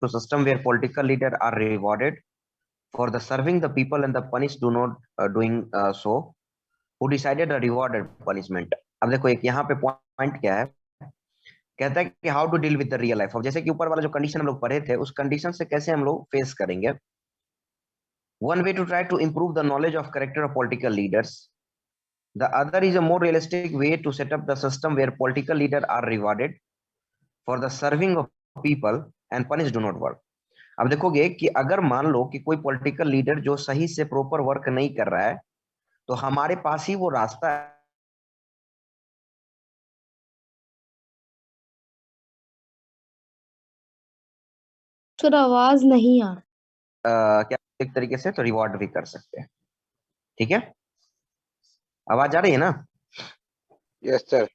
to system where political leaders are rewarded for the serving the people and the punished do not doing so. Who decided the reward and punishment? अब देखो एक यहाँ पे point क्या है, कहता है कि how to deal with the real life. अब जैसे कि ऊपर वाला जो कंडीशन हम लोग पढ़े थे, उस कंडीशन से कैसे हम लोग फेस करेंगे। One way to try to improve the knowledge of character of political leaders. The other is a more realistic way to set up the system where political leaders are rewarded for the serving of people and punished do not work. अब देखोगे कि अगर मान लो कि कोई political leader जो सही से प्रॉपर वर्क नहीं कर रहा है, तो हमारे पास ही वो रास्ता है। सर आवाज नहीं आ क्या एक तरीके से तो रिवॉर्ड भी कर सकते हैं। ठीक है, आवाज आ रही है ना? Yes sir.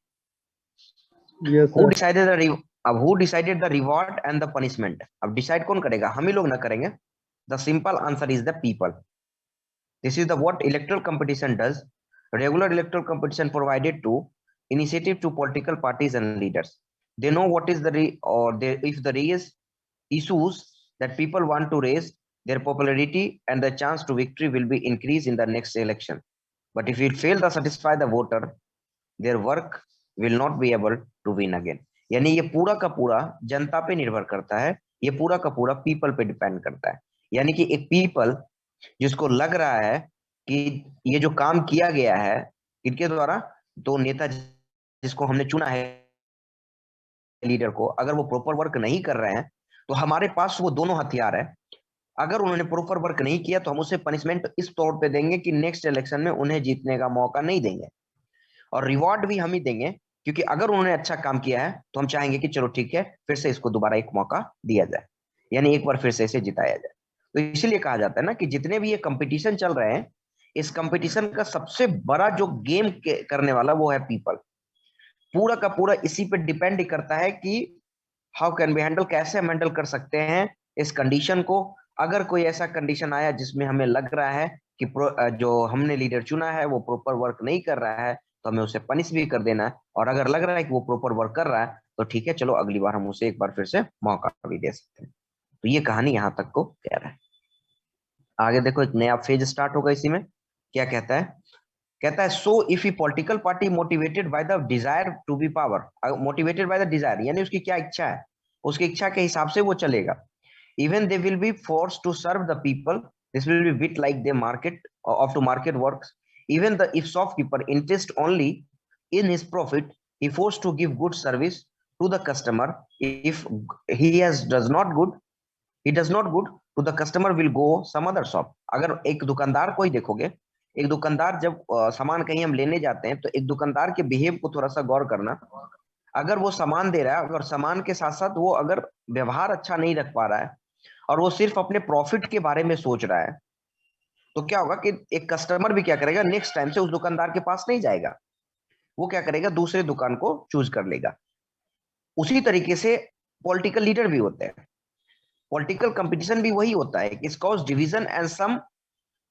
हु डिसाइडेड अब who decided the reward and the punishment? अब डिसाइड कौन करेगा? हम ही लोग ना करेंगे। The simple answer is the people. This is the what electoral competition does. Regular electoral competition provided to initiative to political parties and leaders. They know what is the if the raise issues that people want to raise, their popularity and the chance to victory will be increased in the next election. But if it fail to satisfy the voter, their work will not be able to win again. यानी ये पूरा का पूरा जनता पे निर्भर करता है, ये पूरा का पूरा पीपल पे डिपेंड करता है। यानी कि एक पीपल जिसको लग रहा है कि ये जो काम किया गया है इनके द्वारा, तो नेता जिसको हमने चुना है लीडर को, अगर वो प्रॉपर वर्क नहीं कर रहे हैं, तो हमारे पास वो दोनों हथियार है। अगर उन्होंने प्रॉपर वर्क नहीं किया तो हम उसे पनिशमेंट इस तौर पे देंगे कि नेक्स्ट इलेक्शन में उन्हें जीतने का मौका नहीं देंगे, और रिवॉर्ड भी हम ही देंगे, क्योंकि अगर उन्होंने अच्छा काम किया है तो हम चाहेंगे कि चलो ठीक है, फिर से इसको दोबारा एक मौका दिया जाए, यानी एक बार फिर से इसे जिताया जाए। तो इसीलिए कहा जाता है ना कि जितने भी ये कंपटीशन चल रहे हैं, इस कंपटीशन का सबसे बड़ा जो गेम करने वाला वो है पीपल। पूरा का पूरा इसी पे डिपेंड करता है कि हाउ कैन बी हैंडल, कैसे हम हैंडल कर सकते हैं इस कंडीशन को। अगर कोई ऐसा कंडीशन आया जिसमें हमें लग रहा है कि जो हमने लीडर चुना है वो प्रॉपर वर्क नहीं कर रहा है, तो हमें उसे पनिश भी कर देना है। और अगर लग रहा है कि वो प्रॉपर वर्क कर रहा है, तो ठीक है, चलो अगली बार हम उसे एक बार फिर से मौका भी दे सकते हैं। तो ये कहानी यहाँ तक को कह रहा है। आगे देखो, एक नया फेज स्टार्ट होगा इसी में। क्या कहता है? कहता है so if a political party motivated by the desire to be power, motivated by the desire यानी उसकी क्या इच्छा है, उसकी इच्छा के हिसाब से वो चलेगा। Even they will be force to serve the people, this will be bit like the market of to market works. Even the if shopkeeper interest only in his profit, he force to give good service to the customer. If he does not good to the customer will go some other shop. अगर एक दुकानदार को ही देखोगे, एक दुकानदार जब सामान कहीं हम लेने जाते हैं, तो एक दुकानदार के बिहेव को थोड़ा सा गौर करना। अगर वो सामान दे रहा है, अगर सामान के साथ साथ वो अगर व्यवहार अच्छा नहीं रख पा रहा है और वो सिर्फ अपने प्रॉफिट के बारे में सोच रहा है, तो क्या होगा कि एक कस्टमर भी क्या करेगा, नेक्स्ट टाइम से उस दुकानदार के पास नहीं जाएगा, वो क्या करेगा, दूसरे दुकान को चूज कर लेगा। उसी तरीके से पॉलिटिकल लीडर भी होते हैं। पॉलिटिकल कंपटीशन भी वही होता है, it's cause division and some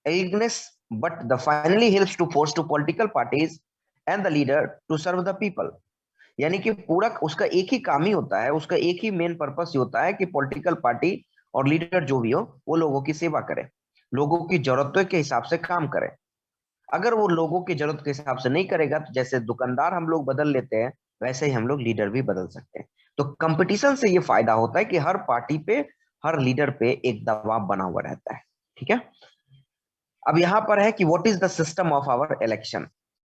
illness, but the finally helps to force to political parties and the leader to serve the people। यानी कि पूरा उसका एक ही काम ही होता है, उसका एक ही मेन पर्पस ही होता है कि पॉलिटिकल पार्टी और लीडर जो भी हो वो लोगों की सेवा करे, लोगों की जरूरतों के हिसाब से काम करे। अगर वो लोगों की जरूरत के हिसाब से नहीं करेगा, तो जैसे दुकानदार हम लोग बदल लेते हैं, वैसे ही हम लोग लीडर भी बदल सकते हैं। तो कंपटीशन से ये फायदा होता है कि हर पार्टी पे, हर लीडर पे एक दबाव बना हुआ रहता है। ठीक है, अब यहां पर है कि what is the system of our election.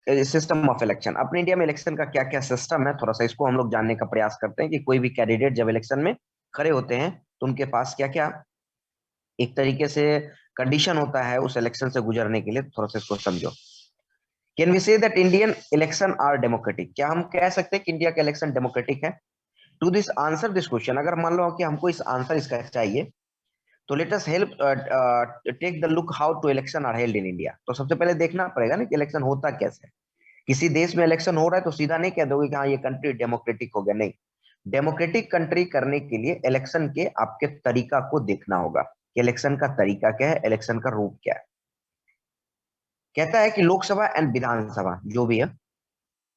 System of election, अपने इंडिया में इलेक्शन का क्या क्या सिस्टम है, थोड़ा सा इसको हम लोग जानने का प्रयास करते हैं कि कोई भी कैंडिडेट जब इलेक्शन में खड़े होते हैं तो उनके पास क्या क्या एक तरीके से कंडीशन होता है उस इलेक्शन से गुजरने के लिए। थोड़ा सा इसको समझो। Can we say that Indian election are democratic? क्या हम कह सकते हैं कि इंडिया का इलेक्शन डेमोक्रेटिक है? To this answer this question, अगर मान लो कि हमको इस आंसर इसका चाहिए, तो let us help take the look how to election are held in India. तो सबसे पहले देखना पड़ेगा ना कि इलेक्शन होता कैसे है। किसी देश में इलेक्शन हो रहा है तो सीधा नहीं कह दोगे कि हाँ ये कंट्री डेमोक्रेटिक हो गया, नहीं। डेमोक्रेटिक कंट्री करने के लिए इलेक्शन के आपके तरीका को देखना होगा कि इलेक्शन का तरीका क्या है, इलेक्शन का रूप क्या है। कहता है कि लोकसभा एंड विधानसभा जो भी है,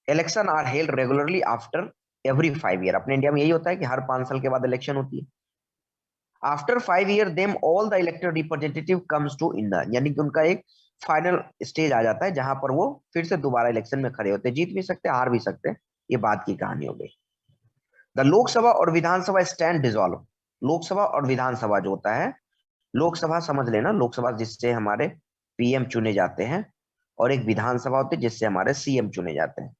election are held regularly after every 5 year. अपने इंडिया में यही होता है कि हर 5 साल के बाद इलेक्शन होती है। After 5 year them all the elected representative comes to in the, यानी कि उनका एक फाइनल स्टेज आ जाता है जहां पर वो फिर से दोबारा इलेक्शन में खड़े होते हैं, जीत भी सकते हैं हार भी सकते हैं, ये बात की कहानी हो गई। द लोकसभा और विधानसभा स्टैंड डिसॉल्व, लोकसभा और विधानसभा जो होता है, लोकसभा समझ लेना, लोकसभा जिससे हमारे पीएम चुने जाते हैं, और एक विधानसभा होती है जिससे हमारे सीएम चुने जाते हैं।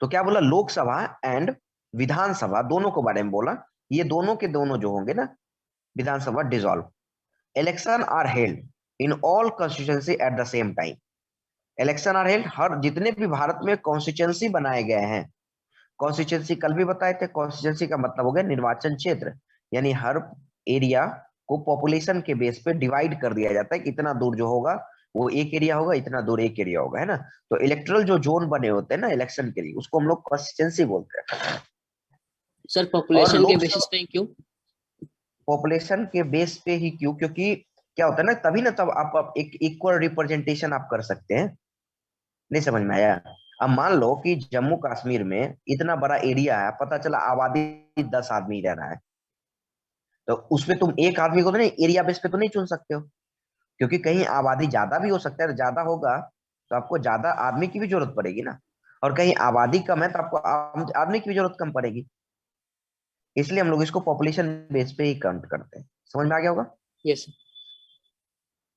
तो क्या बोला, लोकसभा एंड विधानसभा दोनों के बारे में बोला, ये दोनों के दोनों जो होंगे ना, विधानसभा dissolve. Election are held in all constituency at the same time, election are held, हर जितने भी भारत में कॉन्स्टिट्यूएंसी बनाए गए हैं, कॉन्स्टिट्यूएंसी कल भी बताए थे, कॉन्स्टिट्यूएंसी का मतलब हो गया निर्वाचन क्षेत्र, यानी हर एरिया को पॉपुलेशन के बेस पे डिवाइड कर दिया जाता है कि इतना दूर जो होगा वो एक एरिया होगा, इतना दूर एक एरिया होगा, है ना। तो इलेक्टोरल जो जोन बने होते हैं ना इलेक्शन के लिए, उसको हम लोग कॉन्स्टिट्यूएंसी बोलते हैं। सर पॉपुलेशन के बेसिस पे क्यों? पॉपुलेशन के बेस पे ही क्यों, क्योंकि क्या होता है ना, तभी ना तब आप एक इक्वल रिप्रेजेंटेशन आप कर सकते हैं। नहीं समझ में आया? अब मान लो कि जम्मू कश्मीर में इतना बड़ा एरिया है, पता चला आबादी 10 आदमी रह रहा है, तो उसमें तुम एक आदमी को तो नहीं, एरिया बेस पे तो नहीं चुन सकते हो, क्योंकि कहीं आबादी ज्यादा भी हो सकता है, तो ज्यादा होगा तो आपको ज्यादा आदमी की भी जरूरत पड़ेगी ना, और कहीं आबादी कम है तो आपको आदमी की भी जरूरत कम पड़ेगी, इसलिए हम लोग इसको पॉपुलेशन बेस पे ही काउंट करते हैं। समझ में आ गया होगा? यस।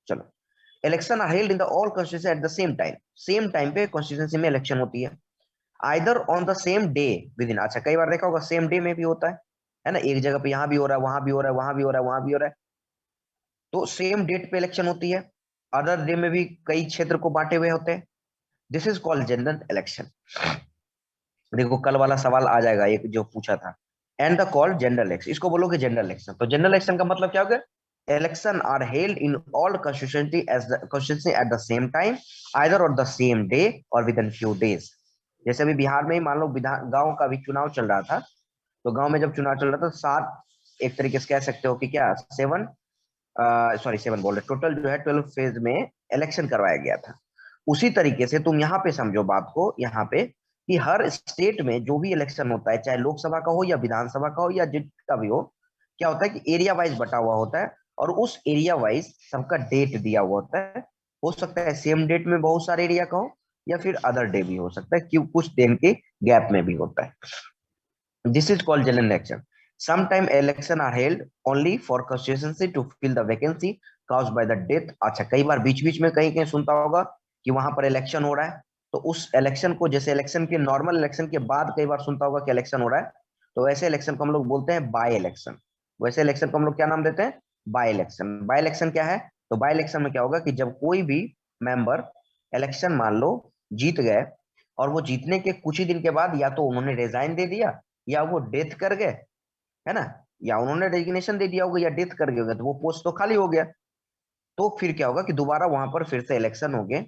चलो, election are held in the all constituency at the same time पे कॉन्स्टिट्यूएंसी में इलेक्शन होती है, either on the same day within, अच्छा कई बार देखा होगा सेम डे में भी होता है ना, एक जगह पे यहाँ भी हो रहा है, वहां भी हो रहा है, वहां भी हो रहा है, वहां भी हो रहा है, तो सेम डेट पे इलेक्शन होती है। अदर डे में भी कई क्षेत्र को बांटे हुए होते हैं, this is called general election. देखो कल वाला सवाल आ जाएगा एक जो पूछा था, and the called general election, इसको बोलोगे जनरल इलेक्शन। तो जनरल इलेक्शन का मतलब क्या होगा, election are held in all constituency as the constituency at the same time, either on the same day और विद इन फ्यू डेज। जैसे अभी बिहार में ही मान लो गांव का भी चुनाव चल रहा था, तो गांव में जब चुनाव चल रहा था 7, एक तरीके से कह सकते हो कि क्या 7 बोल रहे, टोटल जो है 12 फेज में इलेक्शन करवाया गया था। उसी तरीके से तुम यहाँ पे समझो बात को, यहाँ पे कि हर स्टेट में जो भी इलेक्शन होता है, चाहे लोकसभा का हो या विधानसभा का हो या जिसका भी हो, क्या होता है कि एरिया वाइज बटा हुआ होता है, और उस एरिया वाइज सबका डेट दिया हुआ होता है। हो सकता है सेम डेट में बहुत सारे एरिया का हो, या फिर अदर डे भी हो सकता है, क्यों कुछ दिन के गैप में भी होता है। This is called general election. Sometime election are held only for constituency to fill the vacancy caused by the death। अच्छा कई बार बीच बीच में कहीं कहीं सुनता होगा कि वहां पर इलेक्शन हो रहा है, तो उस इलेक्शन को, जैसे इलेक्शन के नॉर्मल इलेक्शन के बाद कई बार सुनता होगा कि इलेक्शन हो रहा है, तो वैसे इलेक्शन को हम लोग बोलते हैं बाय इलेक्शन। वैसे इलेक्शन को हम लोग क्या नाम देते हैं, बाय इलेक्शन। बाय इलेक्शन क्या है, तो बाय इलेक्शन में क्या होगा कि जब कोई भी मेंबर इलेक्शन मान लो जीत गए, और वो जीतने के कुछ ही दिन के बाद या तो उन्होंने रिजाइन दे दिया, या वो डेथ कर गए, है ना, या उन्होंने रेजिग्नेशन दे दिया होगा, या डेथ कर गए, तो वो पोस्ट तो खाली हो गया। तो फिर क्या होगा कि दोबारा वहां पर फिर से इलेक्शन होंगे,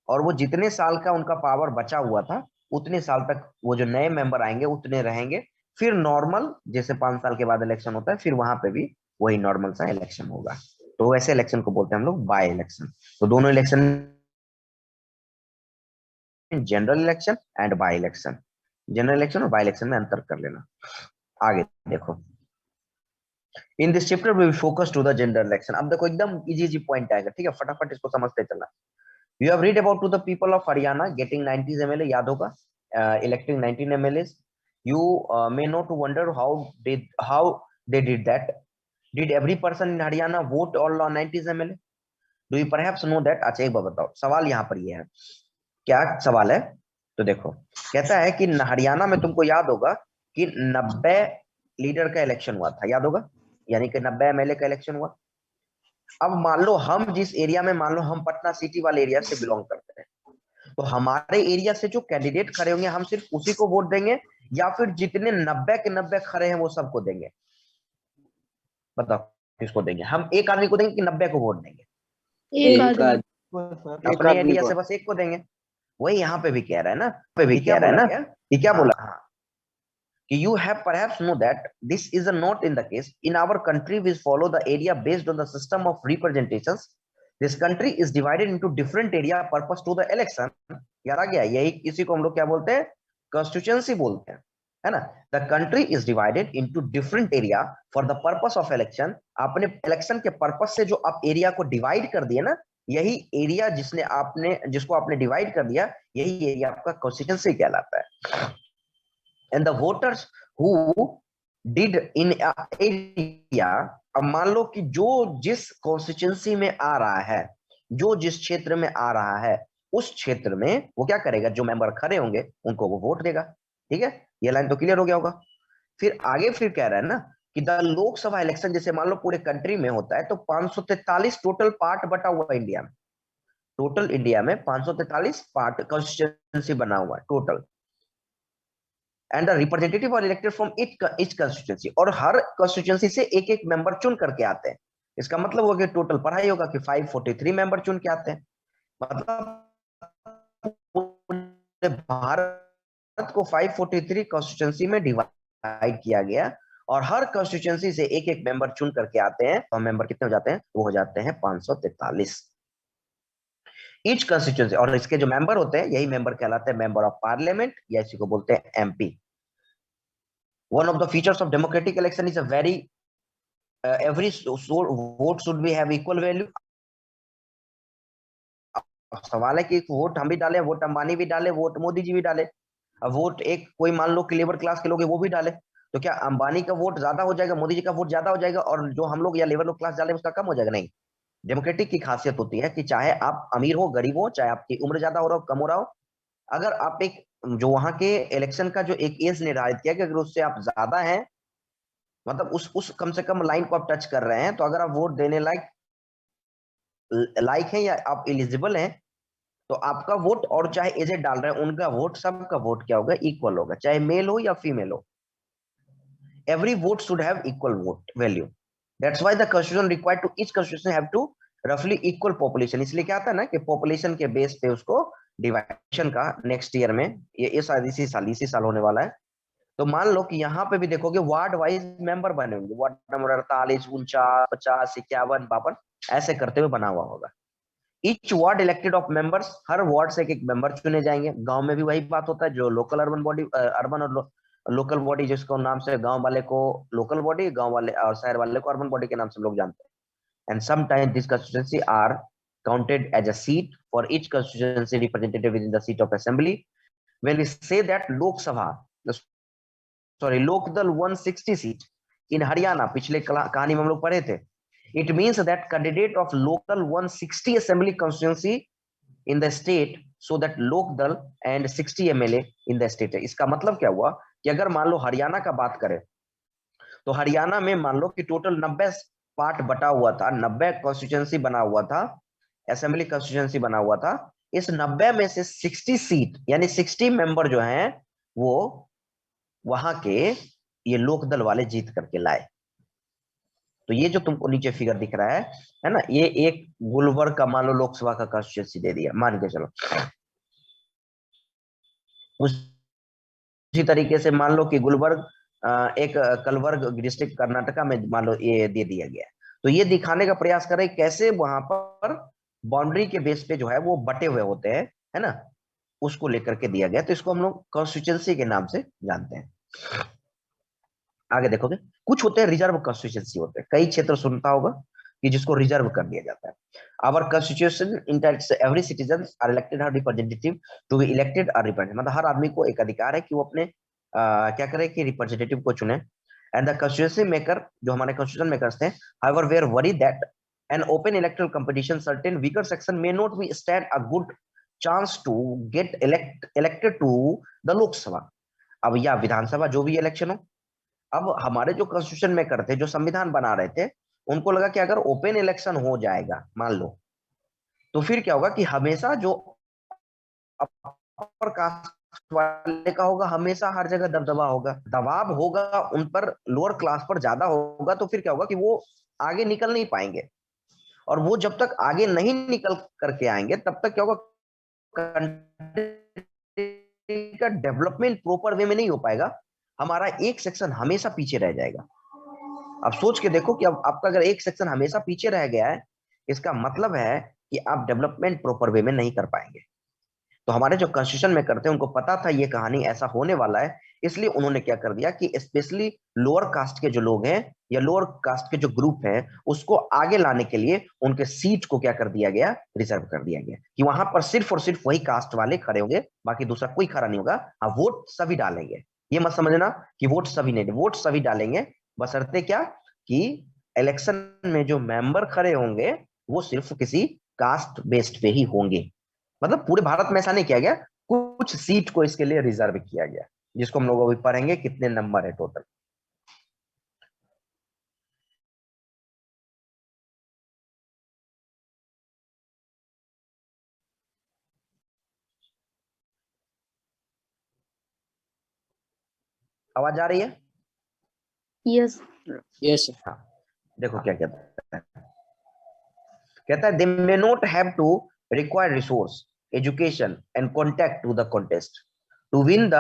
और वो जितने साल का उनका पावर बचा हुआ था उतने साल तक वो जो नए मेंबर आएंगे उतने रहेंगे। फिर नॉर्मल जैसे 5 साल के बाद इलेक्शन होता है, फिर वहां पे भी वही नॉर्मल सा इलेक्शन होगा। तो वैसे इलेक्शन को बोलते हैं हम लोग बाय इलेक्शन। तो दोनों इलेक्शन, general election and by election, general election और बाय इलेक्शन में अंतर कर लेना। आगे देखो, in this chapter we will focus to the general election. अब देखो एकदम इजी इजी पॉइंट आएगा, ठीक है, फटाफट इसको समझते चलना। You have read about to the people of Haryana getting 90 MLA, याद होगा, electing 19 MLAs. You may note to wonder how they did that. Did every person in Haryana vote all on 90 MLA? Do you perhaps know that? अच्छा एक बात बताओ, सवाल यहाँ पर ये है, क्या सवाल है, तो देखो कहता है कि हरियाणा में तुमको याद होगा कि 90 लीडर का इलेक्शन हुआ था, याद होगा, यानी कि 90 एमएलए का इलेक्शन हुआ। अब मान लो हम जिस एरिया में, मान लो हम पटना सिटी वाले एरिया से बिलोंग करते हैं, तो हमारे एरिया से जो कैंडिडेट खड़े होंगे हम सिर्फ उसी को वोट देंगे, या फिर जितने 90 के 90 खड़े हैं वो सबको देंगे? बताओ किसको देंगे? हम एक आदमी को देंगे कि 90 को वोट देंगे? एक एक आदमी। अपने एरिया से बस एक को देंगे। वही यहाँ पे भी कह रहा है ना, ये क्या बोला, हाँ, you have perhaps know that this is not in the case in our country. We follow the area based on the system of representations. This country is divided into different area purpose to the election। यार आ गया, यही इसी को हम लोग क्या बोलते हैं, कॉन्स्टिट्यूएंसी बोलते हैं। है ना। The country is divided into different area for the purpose of election. आपने इलेक्शन के पर्पस से जो आप एरिया को डिवाइड कर दिया ना, यही एरिया जिसको आपने डिवाइड कर दिया, यही एरिया आपका कॉन्स्टिट्यूंसी कहलाता है। And the voters who did in area, अब मान लो कि जो जिस कॉन्स्टिट्यूंसी में आ रहा है, जो जिस क्षेत्र में आ रहा है, उस क्षेत्र में वो क्या करेगा, जो मेंबर खड़े होंगे उनको वो वोट देगा। ठीक है, ये लाइन तो क्लियर हो गया होगा। फिर आगे फिर कह रहा है ना कि द लोकसभा इलेक्शन जैसे मान लो पूरे कंट्री में होता है, तो 543 टोटल पार्ट बटा हुआ है इंडिया में। टोटल इंडिया में 543 पार्ट कॉन्स्टिट्यूंसी बना हुआ है टोटल। And representative are elected from each constituency, और हर कंस्टिट्यूंसी से एक एक मेंबर चुन करके आते हैं। इसका मतलब होगा कि टोटल पढ़ाई होगा कि 543 मेंबर चुन के आते हैं। मतलब भारत को 543 कॉन्स्टिट्यूंसी में डिवाइड किया गया, और हर कॉन्स्टिट्यूंसी से एक एक मेंबर चुन करके आते हैं। तो मेंबर कितने हो जाते हैं, वो हो जाते हैं 543 ईच कंस्टिट्यूंसी। और इसके जो मेंबर होते हैं, यही मेंबर कहलाते हैं मेंबर ऑफ पार्लियामेंट, या इसी को बोलते हैं MP. One of the features of democratic election is a very every vote should be have equal value. सवाल है कि वोट हम भी डाले, वोट अंबानी भी डाले, वोट मोदी जी भी डाले, अब वोट एक कोई मान लो कि लेबर क्लास के लोग हैं वो भी डाले, तो क्या अंबानी का वोट ज्यादा हो जाएगा, मोदी जी का वोट ज्यादा हो जाएगा, और जो हम लोग या लेबर क्लास डाले उसका कम हो जाएगा? नहीं। डेमोक्रेटिक की खासियत होती है कि चाहे आप अमीर हो गरीब हो, चाहे आपकी उम्र ज्यादा हो रहा हो कम हो रहा हो, अगर आप एक जो वहां के इलेक्शन का जो एक एज निर्धारित किया कि अगर उससे आप ज्यादा हैं, मतलब उस कम से कम लाइन को आप टच कर रहे हैं, तो अगर आप वोट देने लायक हैं या आप एलिजिबल हैं, तो आपका वोट, और चाहे एजेड डाल रहे हैं उनका वोट, सबका वोट क्या होगा, इक्वल होगा, चाहे मेल हो या फीमेल हो। Every vote should have equal vote value. That's why the constitution required to each constitution have to रफली इक्वल पॉपुलेशन। इसलिए क्या आता है ना कि पॉपुलेशन के बेस पे उसको डिवाइडेशन का नेक्स्ट ईयर में, ये शायद इसी साल होने वाला है। तो मान लो कि यहाँ पे भी देखोगे वार्ड वाइज मेंबर बने होंगे, वार्ड नंबर 48, 49, 50, 51, 52, ऐसे करते हुए बना हुआ होगा। Each ward elected of members, her ward से एक मेंबर चुने जाएंगे। गांव में भी वही बात होता है, जो लोकल अर्बन बॉडी, अर्बन और लोकल बॉडी जिसको नाम से, गांव वाले को लोकल बॉडी, गांव वाले और शहर वाले को अर्बन बॉडी के नाम से लोग जानते हैं। And sometimes this constituency are counted as a seat for each constituency representative within the seat of assembly. When we say that Lok Sabha, Lokdal 160 seat in Haryana, पिछले कहानी में हम लोग पढ़े थे, it means that candidate of local 160 assembly constituency in the state, so that Lokdal and 60 MLA in the state है। इसका मतलब क्या हुआ कि अगर मान लो हरियाणा का बात करें, तो हरियाणा में मान लो कि टोटल 90 पार्ट बटा हुआ था, 90 कॉन्स्टिट्यूंसी बना हुआ था, असेंबली कॉन्स्टिट्यूंसी बना हुआ था। इस 90 में से 60 सीट यानी 60 मेंबर जो हैं वो वहां के ये लोकदल वाले जीत करके लाए। तो ये जो तुमको नीचे फिगर दिख रहा है ना, ये एक गुलबर्ग का मान लो लोकसभा का कॉन्स्टिट्यूंसी दे दिया, मान के चलो। उसी तरीके से मान लो कि गुलबर्ग एक कलबर्ग डिस्ट्रिक्ट कर्नाटका में मान लो ये दे दिया गया। तो ये दिखाने का प्रयास करें कैसे वहां पर बाउंड्री के बेस पे जो है वो बटे हुए होते हैं, है ना, उसको लेकर के दिया गया। तो इसको हम लोग कॉन्स्टिट्यूंसी के नाम से जानते हैं। आगे देखोगे कुछ होते हैं रिजर्व कॉन्स्टिट्यूंसी होते हैं, कई क्षेत्र सुनता होगा कि जिसको रिजर्व कर दिया जाता है। Our constitution intends every citizen are elected her representative to be elected और रिप्रेजेंटेड, मतलब हर आदमी को एक अधिकार है कि वो अपने क्या करे कि रिप्रेजेंटेटिव को चुने। एंड द कॉन्स्टिट्यूशन मेकर, जो हमारे कॉन्स्टिट्यूशन मेकर्स थे, however we are worried that an open electoral competition certain weaker section may not be stand a good chance to get elected to the Lok Sabha, अब या विधानसभा जो भी election हो। अब हमारे जो कॉन्स्टिट्यूशन मेकर थे, जो संविधान बना रहे थे, उनको लगा कि अगर ओपन इलेक्शन हो जाएगा मान लो, तो फिर क्या होगा कि हमेशा जो अपर कास्ट वाले का होगा, हमेशा हर जगह दबदबा होगा, दबाव होगा उन पर, लोअर क्लास पर ज्यादा होगा। तो फिर क्या होगा कि वो आगे निकल नहीं पाएंगे, और वो जब तक आगे नहीं निकल करके आएंगे तब तक क्या होगा, कंट्री का डेवलपमेंट प्रॉपर वे में नहीं हो पाएगा, हमारा एक सेक्शन हमेशा पीछे रह जाएगा। अब सोच के देखो कि अब आपका अगर एक सेक्शन हमेशा पीछे रह गया है, इसका मतलब है कि आप डेवलपमेंट प्रॉपर वे में नहीं कर पाएंगे। तो हमारे जो कॉन्स्टिट्यूशन में करते हैं उनको पता था ये कहानी ऐसा होने वाला है, इसलिए उन्होंने क्या कर दिया कि स्पेशली लोअर कास्ट के जो लोग हैं या लोअर कास्ट के जो ग्रुप हैं उसको आगे लाने के लिए उनके सीट को क्या कर दिया गया, रिजर्व कर दिया गया, कि वहां पर सिर्फ और सिर्फ वही कास्ट वाले खड़े होंगे, बाकी दूसरा कोई खड़ा नहीं होगा। हाँ, वोट सभी डालेंगे, ये मत समझना कि वोट सभी नहीं, वोट सभी डालेंगे, बशर्ते क्या कि इलेक्शन में जो मेंबर खड़े होंगे वो सिर्फ किसी कास्ट बेस्ड पे ही होंगे। मतलब पूरे भारत में ऐसा नहीं किया गया, कुछ सीट को इसके लिए रिजर्व किया गया, जिसको हम लोग अभी पढ़ेंगे कितने नंबर है टोटल। आवाज आ रही है? Yes. Yes, sir. हाँ, देखो क्या कहता है, कहता है they may not have to require resource, education and contact to the contest to win the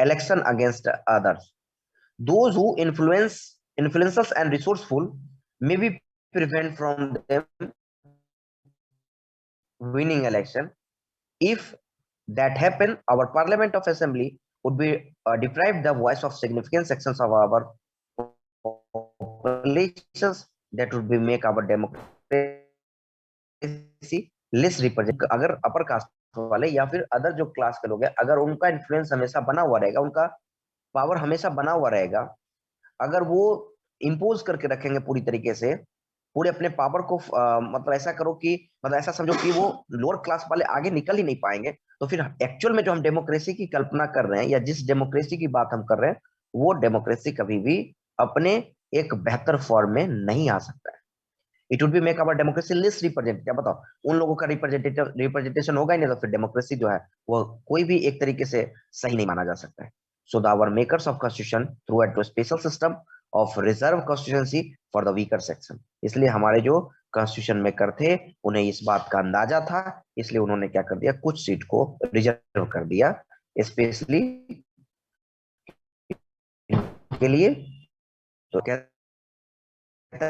election against others. Those who influences and resourceful may be prevent from them winning election. If that happen, our parliament of assembly would be deprived the voice of significant sections of our populations that would be make our democracy less represent। अगर upper caste वाले या फिर other जो class के लोग हैं, अगर उनका इन्फ्लुएंस हमेशा बना हुआ रहेगा, उनका पावर हमेशा बना हुआ रहेगा, अगर वो इम्पोज करके रखेंगे पूरी तरीके से, पूरे अपने पावर को मतलब ऐसा करो कि मतलब ऐसा समझो कि वो लोअर क्लास वाले आगे निकल ही नहीं पाएंगे, तो फिर एक्चुअल में जो हम डेमोक्रेसी की कल्पना कर रहे हैं या जिस डेमोक्रेसी की बात हम कर रहे हैं, वो डेमोक्रेसी कभी भी अपने एक बेहतर फॉर्म में नहीं आ सकता है। It would be make our democracy less representative. क्या बताओ, उन लोगों का रिप्रेजेंटेशन होगा ही नहीं, तो फिर डेमोक्रेसी जो है वो कोई भी एक तरीके से सही नहीं माना जा सकता है। So our makers of constitution through a special system of reserve constituency for the weaker section। इसलिए हमारे जो कॉन्स्टिट्यूशन मेकर थे उन्हें इस बात का अंदाजा था, इसलिए उन्होंने क्या कर दिया, कुछ सीट को रिजर्व कर दिया स्पेशली के लिए। तो कहता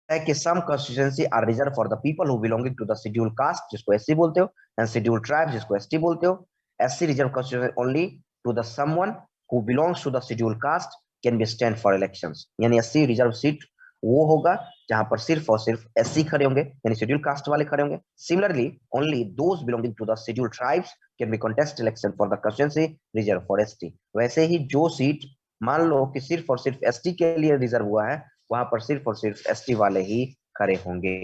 है कि some constituency are reserved for the people who belonging to the scheduled caste जिसको SC बोलते हो, and scheduled tribe जिसको ST बोलते हो। SC reserved constituency only to the someone who belongs to the scheduled caste can be stand for elections। यानी SC reserve seat वो होगा जहां पर सिर्फ और सिर्फ SC खड़े होंगे, यानी शेड्यूल कास्ट वाले खड़े होंगे। Similarly only those belonging to the schedule tribes can be contest election for the constituency reserve for ST। वैसे ही जो सीट मान लो कि सिर्फ और सिर्फ ST के लिए रिजर्व हुआ है, वहां पर सिर्फ और सिर्फ ST वाले ही खड़े होंगे।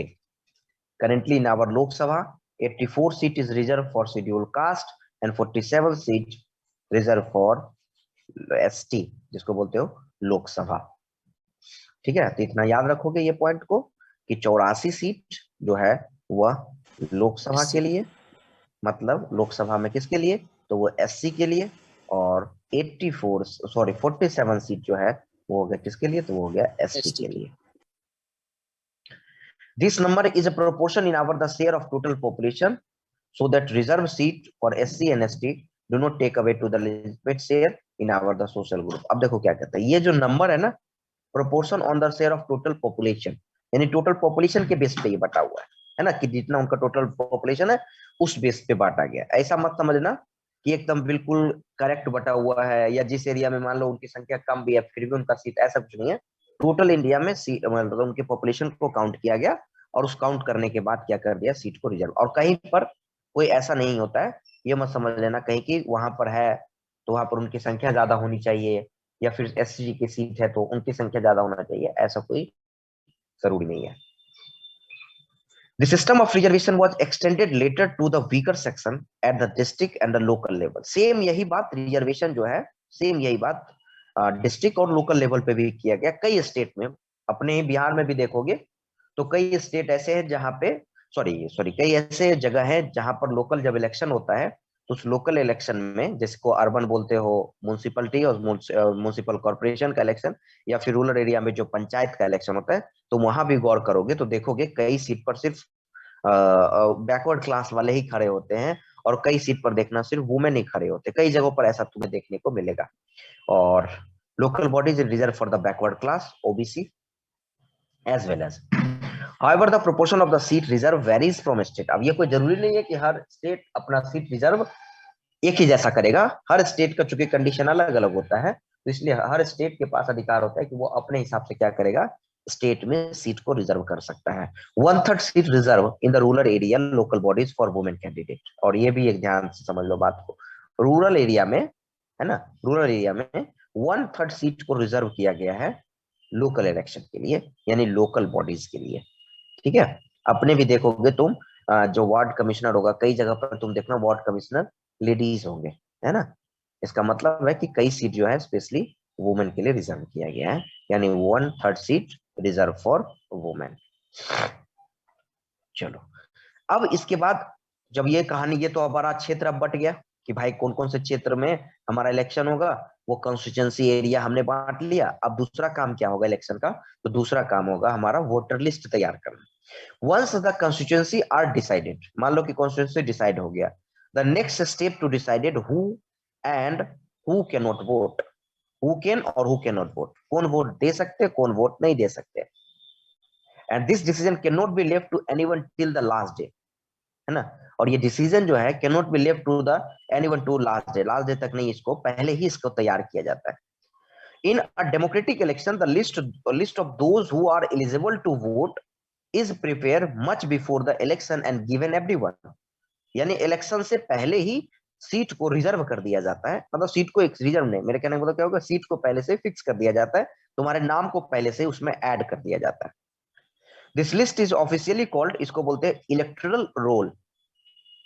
Currently in our Lok Sabha 84 seat is reserve for schedule caste and 47 seat reserve for ST जिसको बोलते हो लोकसभा। ठीक है, तो इतना याद रखोगे ये पॉइंट को कि 84 सीट जो है वह लोकसभा के लिए, मतलब लोकसभा में किसके लिए, तो वो SC के लिए, और 47 सीट जो है वो हो गया किसके लिए, तो वो हो गया ST के लिए। This number is a proportion in our the share of total population, so that reserve seat for SC and ST do not take away to the legitimate share in our the social group। अब देखो क्या कहता है, ये जो number है ना, proportion on the share of total population, यानी टोटल पॉपुलेशन के बेस पे ये बटा हुआ है ना, कि जितना उनका टोटल पॉपुलेशन है उस बेस पे बांटा गया। ऐसा मत समझना कि एकदम बिल्कुल करेक्ट बटा हुआ है, या जिस एरिया में मान लो उनकी संख्या कम भी है फिर भी उनका सीट, ऐसा कुछ नहीं है। टोटल इंडिया में सीट मतलब उनके पॉपुलेशन को काउंट किया गया, और उस काउंट करने के बाद क्या कर दिया, सीट को रिजर्व। और कहीं पर कोई ऐसा नहीं होता है, ये मत समझ लेना कहीं कि वहां पर है तो वहां पर उनकी संख्या ज्यादा होनी चाहिए, या फिर SC की सीट है तो उनकी संख्या ज्यादा होना चाहिए, ऐसा कोई जरूरी नहीं है। The system of reservation was extended later to the weaker section at the district and the local level। Same यही बात रिजर्वेशन जो है, सेम यही बात डिस्ट्रिक्ट और लोकल लेवल पे भी किया गया। कई स्टेट में, अपने बिहार में भी देखोगे तो कई स्टेट ऐसे हैं जहां पे कई ऐसे जगह है जहां पर लोकल जब इलेक्शन होता है तो उस लोकल इलेक्शन में, जिसको अर्बन बोलते हो म्युनिसिपलिटी और म्युनिसिपल कॉर्पोरेशन का इलेक्शन, या फिर रूरल एरिया में जो पंचायत का इलेक्शन होता है, तो वहां भी गौर करोगे तो देखोगे कई सीट पर सिर्फ बैकवर्ड क्लास वाले ही खड़े होते हैं, और कई सीट पर देखना सिर्फ वुमेन ही खड़े होते हैं। कई जगहों पर ऐसा तुम्हें देखने को मिलेगा। और local bodies reserve for the backward class OBC as well as However, the proportion of the seat reserve varies from state. अब ये कोई जरूरी नहीं है कि हर स्टेट अपना सीट रिजर्व एक ही जैसा करेगा, हर स्टेट का चूंकि कंडीशन अलग अलग होता है, तो इसलिए हर स्टेट के पास अधिकार होता है कि वो अपने हिसाब से क्या करेगा, स्टेट में सीट को रिजर्व कर सकता है। 1/3 seat reserve in the rural area local bodies for women candidate. और ये भी एक ध्यान से समझ लो बात को, रूरल एरिया में है ना, रूरल एरिया में 1/3 सीट को रिजर्व किया गया है लोकल इलेक्शन के लिए, यानी लोकल बॉडीज के लिए। ठीक है, अपने भी देखोगे तुम, जो वार्ड कमिश्नर होगा, कई जगह पर तुम देखना वार्ड कमिश्नर लेडीज होंगे, है ना। इसका मतलब है कि कई सीट जो है स्पेशली वुमेन के लिए रिजर्व किया गया है, यानी 1/3 सीट रिजर्व फॉर वुमेन। चलो, अब इसके बाद जब ये कहानी, ये तो हमारा क्षेत्र अब बट गया कि भाई कौन कौन से क्षेत्र में हमारा इलेक्शन होगा, वो कॉन्स्टिट्यूएंसी एरिया हमने बांट लिया। अब दूसरा काम क्या होगा इलेक्शन का, तो दूसरा काम होगा हमारा वोटर लिस्ट तैयार करना। Once the constituency are decided, मान लो कि constituency डिसाइड हो गया, the next step to decided who and who cannot vote, who can और who cannot vote, कौन वोट दे सकते, कौन वोट नहीं दे सकते, and this decision cannot be left to anyone till the last day, है ना। और ये डिसीजन जो है cannot be left to the anyone to last day तक नहीं, इसको पहले ही इसको तैयार किया जाता है। In a democratic election, the list of those who are eligible to vote is prepared much before the election and given everyone, यानी इलेक्शन से पहले ही सीट को रिजर्व कर दिया जाता है। मतलब सीट को एक रिजर्व नहीं, मेरे कहने का मतलब क्या होगा, सीट को पहले से फिक्स कर दिया जाता है, तुम्हारे नाम को पहले से उसमें ऐड कर दिया जाता है। This list is officially called, इसको बोलते हैं electoral roll,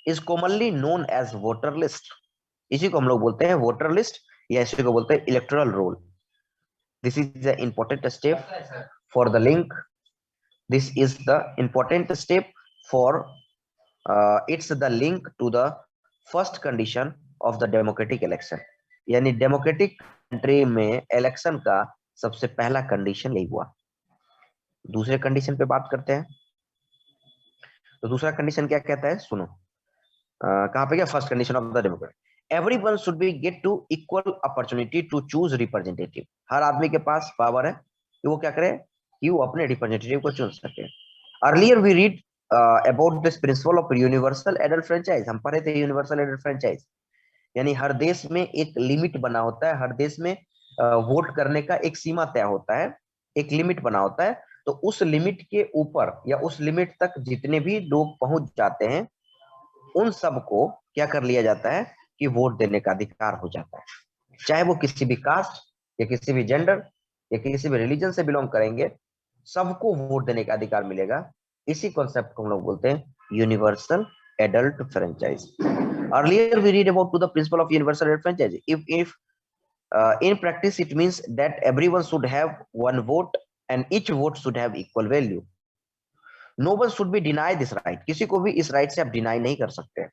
is commonly known as voter list. इसी को हम लोग बोलते हैं वोटर लिस्ट, या इसी को बोलते हैं electoral role. This is the important step for the link, this is the important step for it's the link to the first condition of the democratic election, यानी डेमोक्रेटिक कंट्री में election का सबसे पहला कंडीशन यही हुआ। दूसरे condition पे बात करते हैं, तो दूसरा कंडीशन क्या कहता है, सुनो, कहां पे गया, first condition of the democratic, everyone should be get to equal opportunity to choose representative। हर आदमी के पास पावर है कि वो क्या करे, कि वो अपने रिप्रेजेंटेटिव को चुन सके। Earlier we read about this principle of universal adult franchise, हम पढ़े थे यूनिवर्सल एडल्ट फ्रेंचाइज, यानी हर देश में एक लिमिट बना होता है, हर देश में वोट करने का एक सीमा तय होता है, एक लिमिट बना होता है, तो उस लिमिट के ऊपर या उस लिमिट तक जितने भी लोग पहुंच जाते हैं, उन सबको क्या कर लिया जाता है कि वोट देने का अधिकार हो जाता है, चाहे वो किसी भी कास्ट या किसी भी जेंडर या किसी भी रिलीजन से बिलोंग करेंगे, सबको वोट देने का अधिकार मिलेगा। इसी कॉन्सेप्ट को हम लोग बोलते हैं universal adult franchise. Earlier we read about to the principle of universal adult franchise, if in practice it means that everyone should have one vote and each vote should have equal value. No one should be denied this right, किसी को भी इस right से आप deny नहीं कर सकते।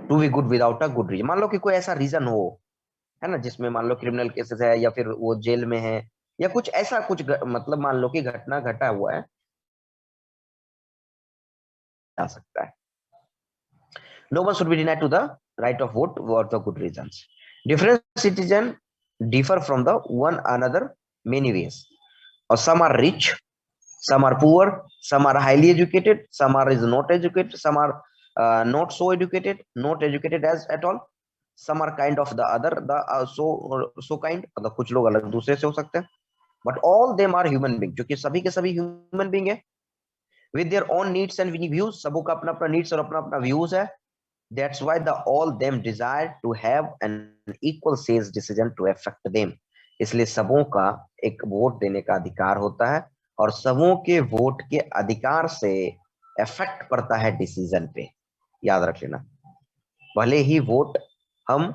To be good without a good reason, मान लो कि कोई ऐसा रीजन हो, है ना, जिसमें मान लो क्रिमिनल केसेस है या फिर वो जेल में है या कुछ ऐसा कुछ मतलब मान लो कि घटना घटा हुआ है, आ सकता है। No one should be denied to the right of vote for the good reasons. Different citizens differ from the one another many ways, or some are rich, some are poor, some are highly educated, some are is not educated, some are not so educated, not educated as at all, some are kind of the other, the so kind, मतलब कुछ लोग अलग दूसरे से हो सकते हैं, but all them are human being, क्योंकि सभी के सभी human being है, with their own needs and views, सबों का अपना अपना needs और अपना अपना views है। That's why the all them desire to have an equal says decision to affect them, इसलिए सबों का एक वोट देने का अधिकार होता है और सबों के वोट के अधिकार से इफेक्ट पड़ता है डिसीजन पे, याद रख लेना। भले ही वोट हम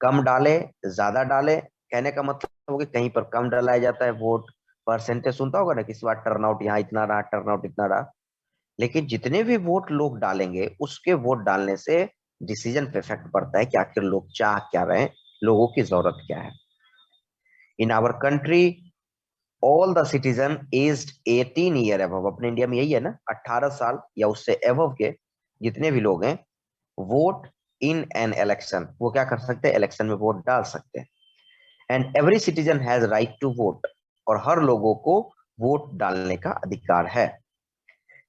कम डाले ज्यादा डाले, कहने का मतलब हो कि कहीं पर कम डाला जाता है वोट, परसेंटेज सुनता होगा ना, किसी बार टर्नआउट यहाँ इतना रहा, टर्नआउट इतना रहा, लेकिन जितने भी वोट लोग डालेंगे उसके वोट डालने से डिसीजन पे इफेक्ट पड़ता है कि आखिर लोग चाह क्या रहे हैं, लोगों की जरूरत क्या है। In our country all the citizen aged 18 year above, अपने इंडिया में यही है ना, 18 साल या उससे अबव के जितने भी लोग हैं, वोट इन एन इलेक्शन, वो क्या कर सकते हैं, इलेक्शन में वोट डाल सकते हैं। And every citizen has right to vote, और हर लोगों को वोट डालने का अधिकार है।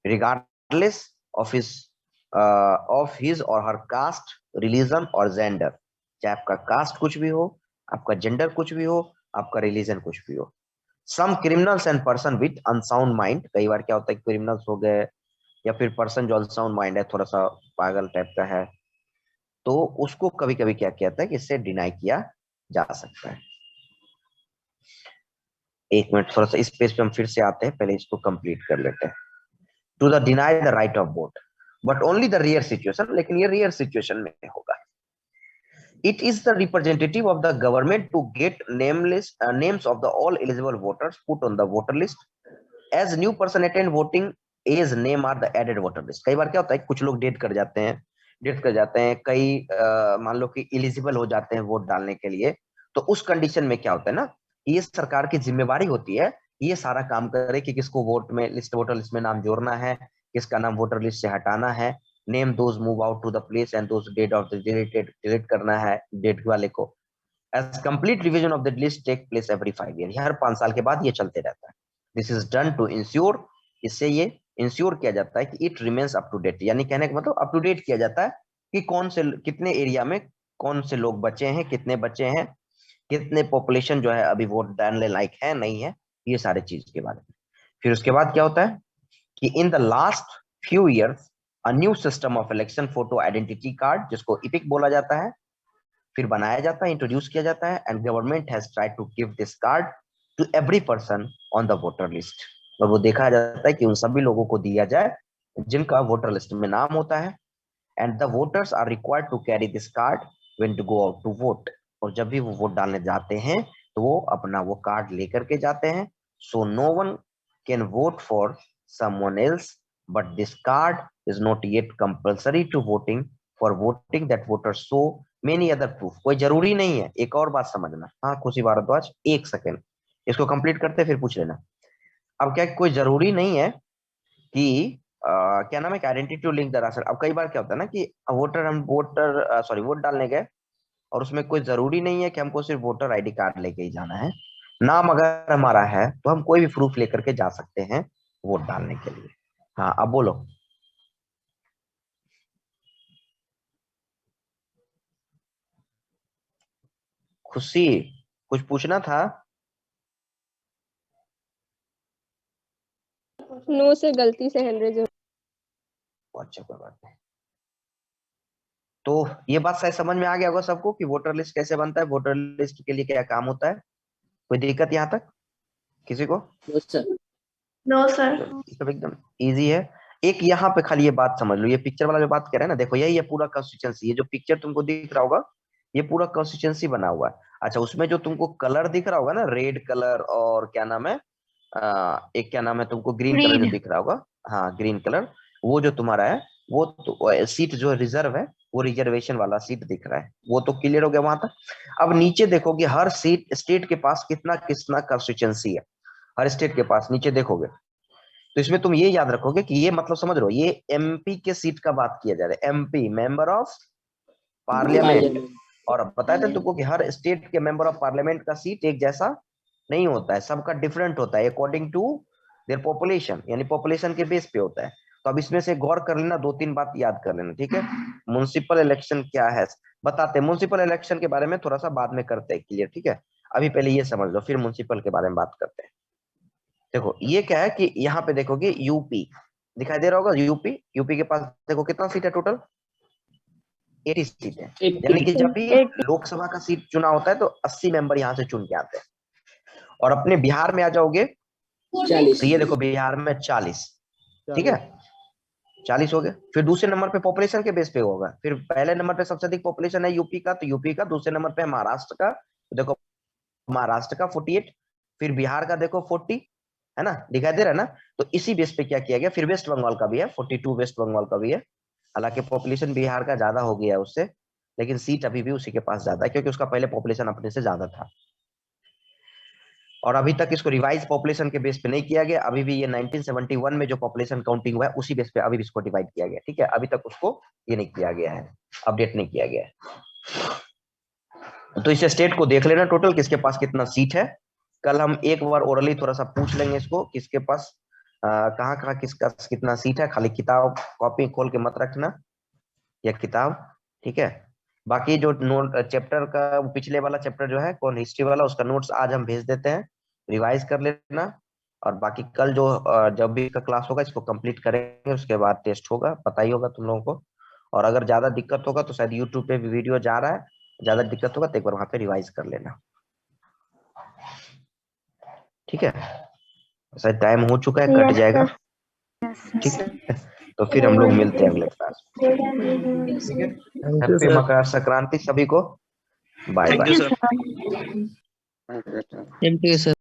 regardless of his or her caste, religion और gender। चाहे आपका कास्ट कुछ भी हो, आपका जेंडर कुछ भी हो, आपका रिलीजन कुछ भी हो। Some criminals and person with unsound mind, कई बार क्या होता है क्रिमिनल्स हो गए या फिर पर्सन जो अनसाउंड माइंड है, थोड़ा सा पागल टाइप का है, तो उसको कभी कभी क्या किया जाता है कि इससे डिनाई किया जा सकता है। एक मिनट, थोड़ा सा इस पेज पे हम फिर से आते हैं, पहले इसको कंप्लीट कर लेते हैं। To the deny the right of vote, but only the rare situation, लेकिन ये रेयर सिचुएशन में होगा। It is the representative of the government to get names of the all eligible voters put on the voter list. As new person attend voting, age name are the added voter list. कई बार क्या होता है कुछ लोग date कर जाते हैं, कई मान लो कि एलिजिबल हो जाते हैं वोट डालने के लिए, तो उस कंडीशन में क्या होता है ना, ये सरकार की जिम्मेवारी होती है ये सारा काम करे कि किसको वोटर लिस्ट में नाम जोड़ना है, किसका नाम वोटर लिस्ट से हटाना है, name those move out to the place and those date of the delete करना है डेट वाले को। As complete revision of the list take place every 5 year, हर 5 साल के बाद ये चलते रहता है। This is done to ensure, इससे ये इंश्योर किया जाता है कि it remains up to date, यानी कहने का मतलब अप टू डेट किया जाता है कि कौन से कितने एरिया में कौन से लोग बचे हैं, कितने बचे हैं, कितने पॉपुलेशन जो है अभी वोट डालने लायक है नहीं है, ये सारे चीज के बारे में। फिर उसके बाद क्या होता है कि in the last few years a new system of election photo identity card, जिसको इपिक बोला जाता है, फिर बनाया जाता है, इंट्रोड्यूस किया जाता है, and government has tried to give this card to every person on the voter list. और वो देखा जाता है कि उन सभी लोगों को दिया जाए जिनका वोटर लिस्ट में नाम होता है। And the voters are required to carry this card when to go out to vote, और जब भी वो वोट डालने जाते हैं तो वो अपना वो कार्ड लेकर के जाते हैं। So no one can vote for someone else, but this card is not yet compulsory to voting for voting that voters show many other proof. कोई जरूरी नहीं है, एक और बात समझना। हाँ खुशी भारद्वाज, एक सेकेंड इसको कंप्लीट करते फिर पूछ लेना। अब क्या कोई जरूरी नहीं है कि क्या नाम है identity to link the ration. अब कई बार क्या होता है ना कि वोट डालने गए और उसमें कोई जरूरी नहीं है कि हमको सिर्फ वोटर आईडी कार्ड लेके ही जाना है, नाम अगर हमारा है तो हम कोई भी प्रूफ लेकर के जा सकते हैं वोट डालने के लिए। हाँ अब बोलो। खुशी कुछ पूछना था? नो से गलती से हैंड रेज। अच्छा कोई बात नहीं। तो ये बात शायद समझ में आ गया होगा सबको कि वोटर लिस्ट कैसे बनता है, वोटर लिस्ट के लिए क्या काम होता है। कोई दिक्कत यहाँ तक किसी को? No sir. सब एकदम इजी है। एक यहाँ पे खाली ये बात समझ लो, ये पिक्चर वाला जो बात कर रहे हैं ना, देखो यही है पूरा कॉन्स्टिट्यूएंसी। ये जो पिक्चर तुमको दिख रहा होगा ये पूरा कॉन्स्टिट्यूएंसी बना हुआ है। अच्छा उसमें जो तुमको कलर दिख रहा होगा ना, रेड कलर और क्या नाम है एक क्या नाम है तुमको ग्रीन कलर जो दिख रहा होगा, हाँ ग्रीन कलर, वो जो तुम्हारा है वो तो, सीट जो रिजर्व है वो रिजर्वेशन वाला सीट दिख रहा है, वो तो क्लियर हो गया वहां तक। अब नीचे देखोगे हर सीट स्टेट के पास कितना कितना कॉन्स्टिट्यूएंसी है, हर स्टेट के पास नीचे देखोगे तो इसमें तुम ये याद रखोगे कि ये मतलब समझ लो ये एमपी के सीट का बात किया जा रहा है, एमपी मेंबर ऑफ पार्लियामेंट। और बताया था तुमको कि हर स्टेट के मेंबर ऑफ पार्लियामेंट का सीट एक जैसा नहीं होता है, सबका डिफरेंट होता है अकॉर्डिंग टू देयर पॉपुलेशन, यानी पॉपुलेशन के बेस पे होता है। तो अब इसमें से गौर कर लेना, 2-3 बात याद कर लेना, ठीक है। म्युनिसिपल इलेक्शन क्या है बताते हैं, म्युनिसिपल इलेक्शन के बारे में थोड़ा सा बाद में करते हैं क्लियर, ठीक है। अभी पहले ये समझ लो फिर म्युनिसिपल के बारे में बात करते हैं। देखो ये क्या है कि यहाँ पे देखोगे यूपी दिखाई दे रहा होगा, यूपी के पास देखो कितना सीट है टोटल, 80 सीट है। यानी कि जब भी लोकसभा का सीट चुना होता है तो 80 मेंबर यहाँ से चुन के आते हैं। और अपने बिहार में आ जाओगे तो ये देखो बिहार में 40, ठीक है 40 हो गए। फिर दूसरे नंबर पे पॉपुलेशन के बेस पे होगा, फिर पहले नंबर पे सबसे अधिक पॉपुलेशन है यूपी का, तो यूपी का। दूसरे नंबर पे महाराष्ट्र का, तो देखो महाराष्ट्र का 48, फिर बिहार का देखो 40 है ना, दिखाई दे रहा है ना। तो इसी बेस पे क्या किया गया, फिर वेस्ट बंगाल का भी है 42, वेस्ट बंगाल का भी है। हालांकि पॉपुलेशन बिहार का ज्यादा हो गया उससे, लेकिन सीट अभी भी उसी के पास ज्यादा है क्योंकि उसका पहले पॉपुलेशन अपने से ज्यादा था। और अभी तक इसको रिवाइज पॉपुलेशन के बेस पे नहीं किया गया, अभी भी ये 1971 में जो पॉपुलेशन काउंटिंग हुआ है उसी बेस पे अभी भी इसको डिवाइड किया गया, ठीक है। अभी तक उसको ये नहीं किया गया है, अपडेट नहीं किया गया है। तो इस स्टेट को देख लेना टोटल किसके पास कितना सीट है। कल हम एक बार ओरली थोड़ा सा पूछ लेंगे इसको, किसके पास कहाँ कहाँ किसका कितना सीट है, खाली किताब कॉपी खोल के मत रखना या किताब, ठीक है। बाकी जो नोट चैप्टर का पिछले वाला चैप्टर जो है कौन हिस्ट्री वाला, उसका नोट्स आज हम भेज देते हैं, रिवाइज कर लेना। और बाकी कल जो जब भी का क्लास होगा इसको कंप्लीट करेंगे, उसके बाद टेस्ट होगा, पता ही होगा तुम लोगों को। और अगर ज्यादा दिक्कत होगा तो शायद यूट्यूब पे भी वीडियो जा रहा है, ज्यादा दिक्कत होगा तो एक बार वहां पे रिवाइज कर लेना, ठीक है। शायद टाइम हो चुका है, कट Yes, जाएगा, sir. ठीक है। तो फिर हम लोग मिलते हैं अगले क्लास में, ठीक है। Thank you happy sir. Makar Sankranti सभी को, bye Thank bye. you, sir. Thank you, sir. Thank you, sir.